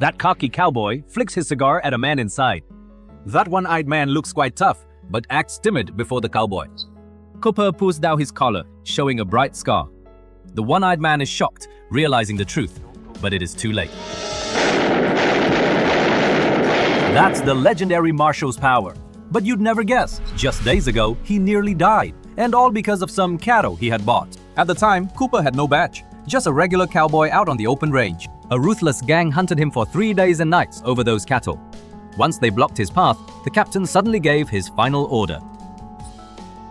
That cocky cowboy flicks his cigar at a man inside. That one-eyed man looks quite tough, but acts timid before the cowboy. Cooper pulls down his collar, showing a bright scar. The one-eyed man is shocked, realizing the truth, but it is too late. That's the legendary Marshal's power. But you'd never guess, just days ago, he nearly died, and all because of some cattle he had bought. At the time, Cooper had no badge, just a regular cowboy out on the open range. A ruthless gang hunted him for 3 days and nights over those cattle. Once they blocked his path, the captain suddenly gave his final order.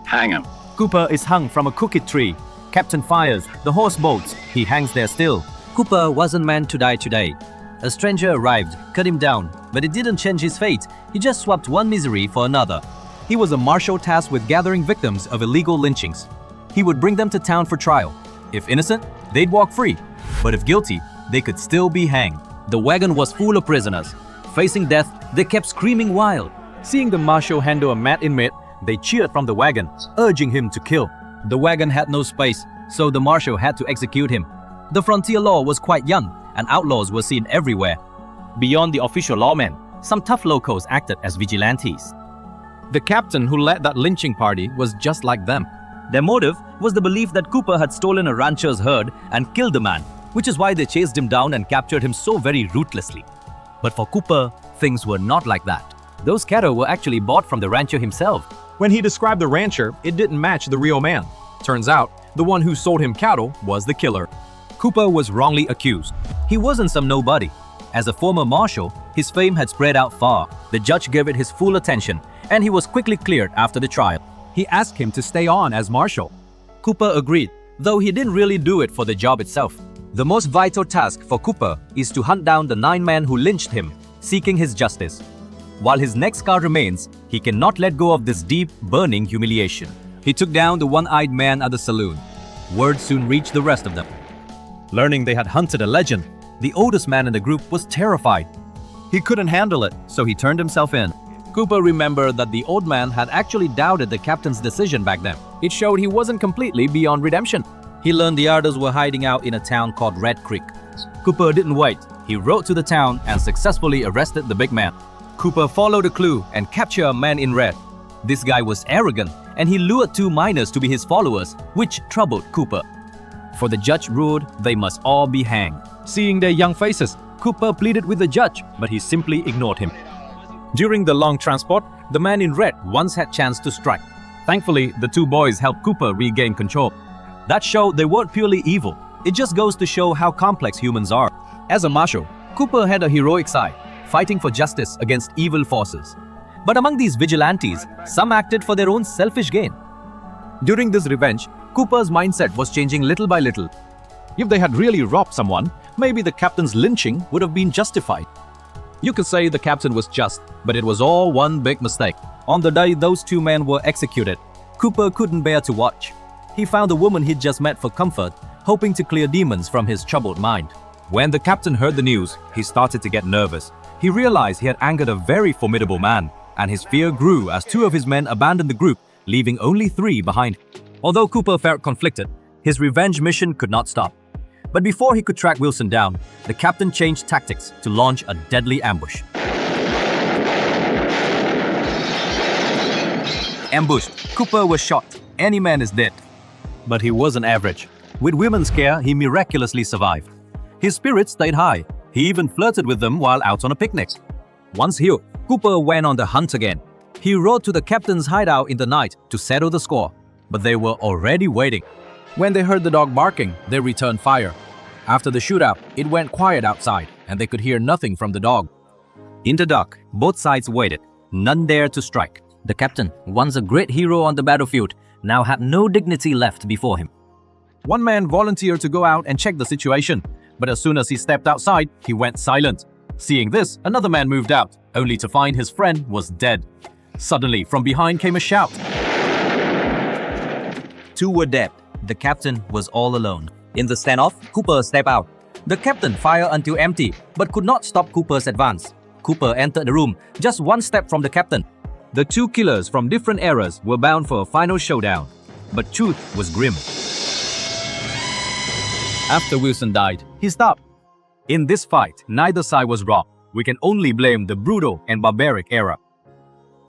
Hang him. Cooper is hung from a crooked tree. Captain fires, the horse bolts, he hangs there still. Cooper wasn't meant to die today. A stranger arrived, cut him down, but it didn't change his fate. He just swapped one misery for another. He was a marshal tasked with gathering victims of illegal lynchings. He would bring them to town for trial. If innocent, they'd walk free. But if guilty, they could still be hanged. The wagon was full of prisoners. Facing death, they kept screaming wild. Seeing the marshal handle a mad inmate, they cheered from the wagon, urging him to kill. The wagon had no space, so the marshal had to execute him. The frontier law was quite young, and outlaws were seen everywhere. Beyond the official lawmen, some tough locals acted as vigilantes. The captain who led that lynching party was just like them. Their motive was the belief that Cooper had stolen a rancher's herd and killed the man, which is why they chased him down and captured him so very ruthlessly. But for Cooper, things were not like that. Those cattle were actually bought from the rancher himself. When he described the rancher, it didn't match the real man. Turns out, the one who sold him cattle was the killer. Cooper was wrongly accused. He wasn't some nobody. As a former marshal, his fame had spread out far. The judge gave it his full attention, and he was quickly cleared after the trial. He asked him to stay on as marshal. Cooper agreed, though he didn't really do it for the job itself. The most vital task for Cooper is to hunt down the 9 men who lynched him, seeking his justice. While his neck scar remains, he cannot let go of this deep, burning humiliation. He took down the one-eyed man at the saloon. Word soon reached the rest of them. Learning they had hunted a legend, the oldest man in the group was terrified. He couldn't handle it, so he turned himself in. Cooper remembered that the old man had actually doubted the captain's decision back then. It showed he wasn't completely beyond redemption. He learned the others were hiding out in a town called Red Creek. Cooper didn't wait. He rode to the town and successfully arrested the big man. Cooper followed a clue and captured a man in red. This guy was arrogant, and he lured 2 minors to be his followers, which troubled Cooper. For the judge ruled they must all be hanged. Seeing their young faces, Cooper pleaded with the judge, but he simply ignored him. During the long transport, the man in red once had chance to strike. Thankfully, the 2 boys helped Cooper regain control. That showed they weren't purely evil. It just goes to show how complex humans are. As a marshal, Cooper had a heroic side, fighting for justice against evil forces. But among these vigilantes, some acted for their own selfish gain. During this revenge, Cooper's mindset was changing little by little. If they had really robbed someone, maybe the captain's lynching would have been justified. You could say the captain was just, but it was all one big mistake. On the day those 2 men were executed, Cooper couldn't bear to watch. He found the woman he'd just met for comfort, hoping to clear demons from his troubled mind. When the captain heard the news, he started to get nervous. He realized he had angered a very formidable man, and his fear grew as 2 of his men abandoned the group, leaving only 3 behind. Although Cooper felt conflicted, his revenge mission could not stop. But before he could track Wilson down, the captain changed tactics to launch a deadly ambush. Ambushed, Cooper was shot. Any man is dead. But he wasn't average. With women's care, he miraculously survived. His spirits stayed high. He even flirted with them while out on a picnic. Once healed, Cooper went on the hunt again. He rode to the captain's hideout in the night to settle the score, but they were already waiting. When they heard the dog barking, they returned fire. After the shootout, it went quiet outside, and they could hear nothing from the dog. In the dark, both sides waited. None dared to strike. The captain, once a great hero on the battlefield, now had no dignity left before him. One man volunteered to go out and check the situation, but as soon as he stepped outside, he went silent. Seeing this, another man moved out, only to find his friend was dead. Suddenly, from behind came a shout. 2 were dead. The captain was all alone. In the standoff, Cooper stepped out. The captain fired until empty, but could not stop Cooper's advance. Cooper entered the room, just 1 step from the captain. The 2 killers from different eras were bound for a final showdown. But truth was grim. After Wilson died, he stopped. In this fight, neither side was wrong. We can only blame the brutal and barbaric era.